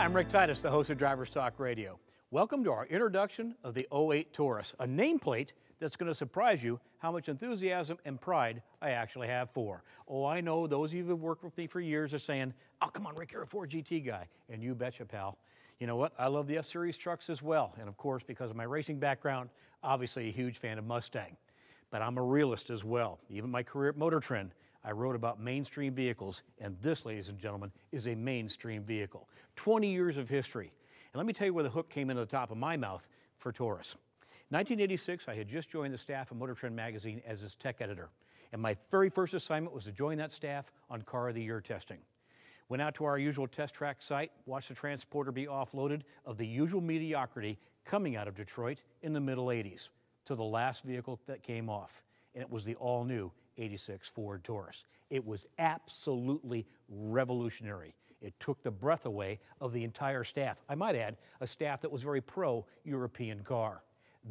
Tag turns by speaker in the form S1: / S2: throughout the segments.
S1: I'm Rick Titus, the host of Drivers Talk Radio. Welcome to our introduction of the '08 Taurus, a nameplate that's going to surprise you how much enthusiasm and pride I actually have for. Oh, I know those of you who have worked with me for years are saying, oh, come on, Rick, you're a Ford GT guy. And you betcha, pal. You know what? I love the S-Series trucks as well. And of course, because of my racing background, obviously a huge fan of Mustang. But I'm a realist as well. Even my career at Motor Trend, I wrote about mainstream vehicles, and this, ladies and gentlemen, is a mainstream vehicle. 20 years of history. And let me tell you where the hook came into the top of my mouth for Taurus. 1986, I had just joined the staff of Motor Trend magazine as its tech editor. And my very first assignment was to join that staff on Car of the Year testing. Went out to our usual test track site, watched the transporter be offloaded of the usual mediocrity coming out of Detroit in the middle 80s to the last vehicle that came off. And it was the all-new '86 Ford Taurus. It was absolutely revolutionary. It took the breath away of the entire staff. I might add, a staff that was very pro-European car.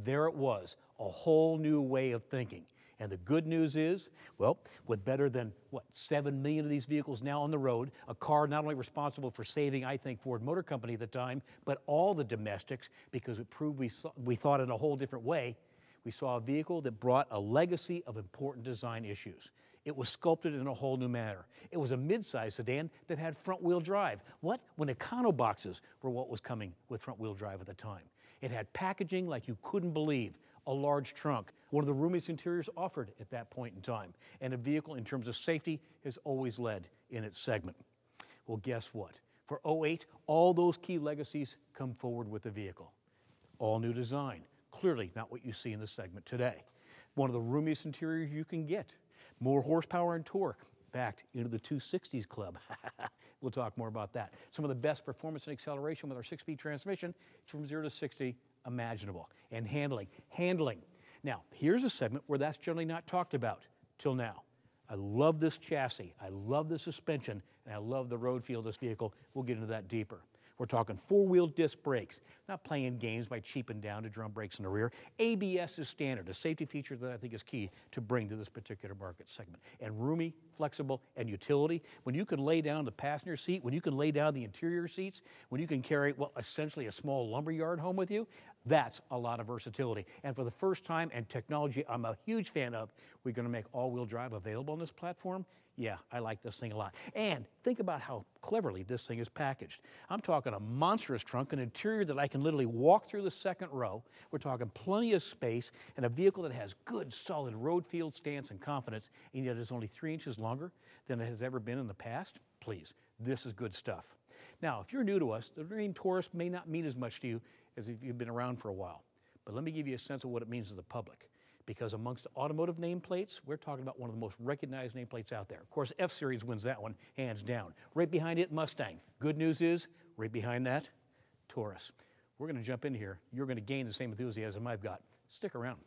S1: There it was, a whole new way of thinking. And the good news is, well, with better than, 7 million of these vehicles now on the road, a car not only responsible for saving, I think, Ford Motor Company at the time, but all the domestics, because it proved we thought in a whole different way. We saw a vehicle that brought a legacy of important design issues. It was sculpted in a whole new manner. It was a mid-size sedan that had front-wheel drive. What? When econo boxes were what was coming with front-wheel drive at the time. It had packaging like you couldn't believe, a large trunk, one of the roomiest interiors offered at that point in time, and a vehicle in terms of safety has always led in its segment. Well, guess what? For '08, all those key legacies come forward with the vehicle. All new design, clearly not what you see in the segment today. One of the roomiest interiors you can get. More horsepower and torque, backed into the 260s club. We'll talk more about that. Some of the best performance and acceleration with our 6-speed transmission from 0 to 60 imaginable. And handling. Now, here's a segment where that's generally not talked about till now. I love this chassis, I love the suspension, and I love the road feel of this vehicle. We'll get into that deeper. We're talking 4-wheel disc brakes, not playing games by cheaping down to drum brakes in the rear. ABS is standard, a safety feature that I think is key to bring to this particular market segment. And roomy, flexible, and utility. When you can lay down the passenger seat, when you can lay down the interior seats, when you can carry, essentially a small lumberyard home with you, that's a lot of versatility. And for the first time, and technology I'm a huge fan of, we're going to make all-wheel drive available on this platform. Yeah, I like this thing a lot. And think about how cleverly this thing is packaged. I'm talking a monstrous trunk, an interior that I can literally walk through the second row. We're talking plenty of space and a vehicle that has good, solid road field stance and confidence, and yet is only 3 inches longer than it has ever been in the past. Please, this is good stuff. Now, if you're new to us, the name Taurus may not mean as much to you as if you've been around for a while. But let me give you a sense of what it means to the public. Because amongst the automotive nameplates, we're talking about one of the most recognized nameplates out there. Of course, F-Series wins that one, hands down. Right behind it, Mustang. Good news is, right behind that, Taurus. We're going to jump in here. You're going to gain the same enthusiasm I've got. Stick around.